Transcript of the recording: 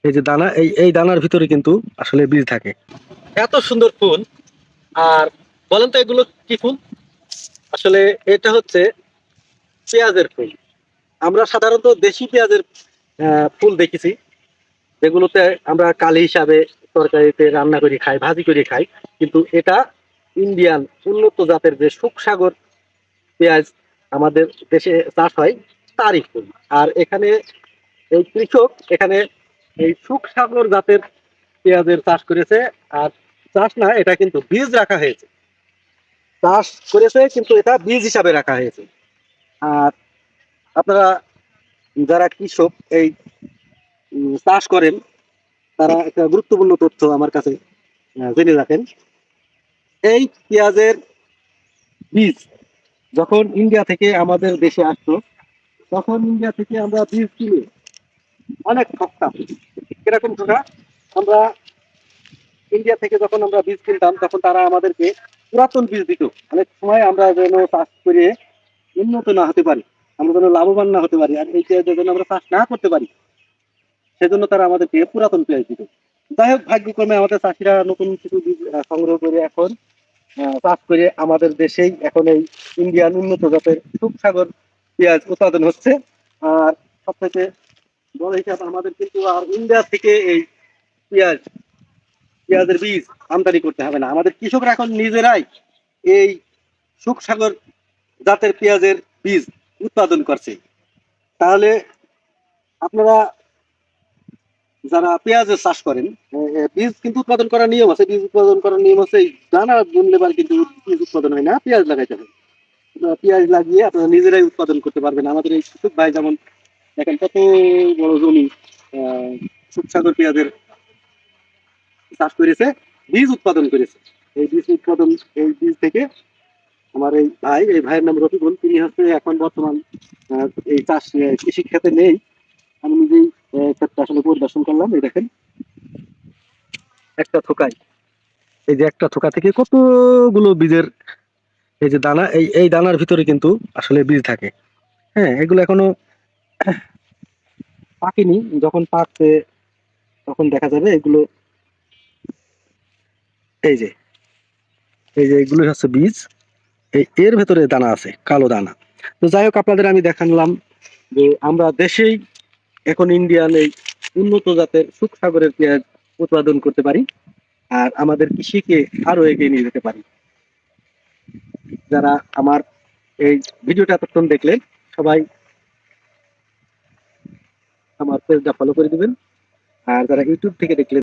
এই যে দানা, এই দানার ভিতরে কিন্তু আসলে বীজ থাকে। এত সুন্দর ফুল। আর বলেন তো এগুলো কি ফুল? আসলে এটা হচ্ছে পেঁয়াজের ফুল। আমরা সাধারণত দেশি পেঁয়াজের ফুল দেখেছি, যেগুলোতে আমরা কালি হিসাবে তরকারিতে রান্না করে খাই, ভাজি করে খাই। কিন্তু এটা ইন্ডিয়ান উন্নত জাতের যে সুখসাগর পেঁয়াজ আমাদের দেশে চাষ হয়, তারই ফুল। আর এখানে এই কৃষক এখানে এই সুখসাগর জাতের পেঁয়াজের চাষ করেছে। আর চাষ না, এটা কিন্তু বীজ রাখা হয়েছে। চাষ করেছে কিন্তু এটা বীজ হিসাবে রাখা হয়েছে। আর আপনারা যারা কৃষক এই চাষ করেন, তারা একটা গুরুত্বপূর্ণ তথ্য আমার কাছে জেনে রাখেন। এই পেঁয়াজের বীজ যখন ইন্ডিয়া থেকে আমাদের দেশে আসতো, তখন ইন্ডিয়া থেকে আমরা বীজ কিনে অনেক ঠকতাম। কিরকম ঠকা? আমরা ইন্ডিয়া থেকে যখন আমরা বীজ কিনতাম, তখন তারা আমাদেরকে পুরাতন বীজ দিত। অনেক সময় আমরা যেন চাষ করে উন্নত না হতে পারি, আমরা যেন লাভবান না হতে পারি, আর এই পেঁয়াজের জন্য আমরা চাষ না করতে পারি, সেজন্য তারা আমাদেরকে পুরাতন পেঁয়াজ দিত। যাই হোক, ভাগ্যক্রমে আমাদের চাষিরা নতুন কিছু বীজ সংগ্রহ করে এখন চাষ করে আমাদের দেশেই এখন এই ইন্ডিয়ান উন্নত জাতের সুখসাগর পেঁয়াজ উৎপাদন হচ্ছে। আর সবথেকে বড় হিসাব, আমাদের কিন্তু আর ইন্ডিয়া থেকে এই পেঁয়াজ পেঁয়াজের বীজ আমদানি করতে হবে না। আমাদের কৃষকরা এখন নিজেরাই এই সুখসাগর জাতের পেঁয়াজের বীজ উৎপাদন করছে। তাহলে আপনারা যারা পেঁয়াজের চাষ করেন, বীজ কিন্তু উৎপাদন করার নিয়ম আছে। বীজ উৎপাদন করার নিয়ম আছে, এই দানা বুনলে কিন্তু বীজ উৎপাদন হয় না, পেঁয়াজ লাগাইতে হবে। পেঁয়াজ লাগিয়ে আপনারা নিজেরাই উৎপাদন করতে পারবেন। আমাদের এই কৃষক ভাই যেমন দেখেন কত বড় জমি সুখসাগর পেঁয়াজের চাষ করেছে, বীজ উৎপাদন করেছে। এই বীজ উৎপাদন, এই বীজ থেকে আমার এই ভাইয়ের নাম রফিকুল, তিনি হচ্ছে এখন বর্তমান এই চাষ কৃষি ক্ষেত্রে নেই। আমি নিজেই ক্ষেত্রে আসলে পরিদর্শন করলাম। এই দেখেন একটা থোকায়, এই যে একটা থোকা থেকে কতগুলো বীজের এই যে দানা, এই দানার ভিতরে কিন্তু আসলে বীজ থাকে। হ্যাঁ, এগুলো এখনো পাকেনি। যখন পাকবে তখন দেখা যাবে এগুলো। এই যে এগুলো হচ্ছে বীজ। এর ভেতরে দানা আছে, কালো দানা। তো যাই হোক, আপনাদের আমি দেখালাম যে আমরা দেশেই এখন ইন্ডিয়ান এই উন্নত জাতের সুখসাগরের পেঁয়াজ উৎপাদন করতে পারি, আর আমাদের কৃষিকে আরো এগিয়ে নিয়ে যেতে পারি। যারা আমার এই ভিডিওটা এতক্ষণ দেখলেন, সবাই আমার পেজটা ফলো করে দিবেন। আর যারা ইউটিউব থেকে দেখলেন,